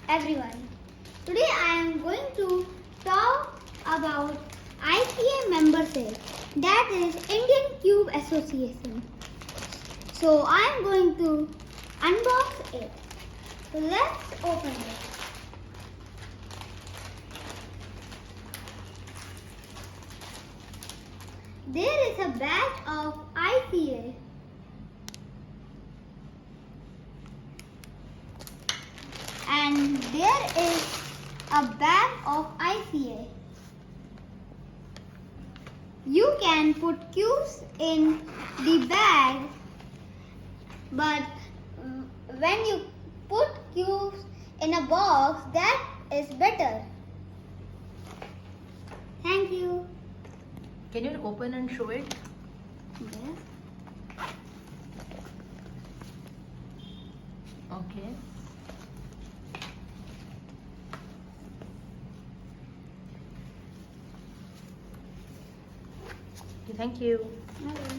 everyone. Today I am going to talk about ICA membership, that is Indian Cube Association. So I am going to unbox it. So let's open it. There is a badge of ICA. And there is a bag of ICA. You can put cubes in the bag, but when you put cubes in a box, that is better. Thank you. Can you open and show it? Yes. Okay. Thank you. Okay.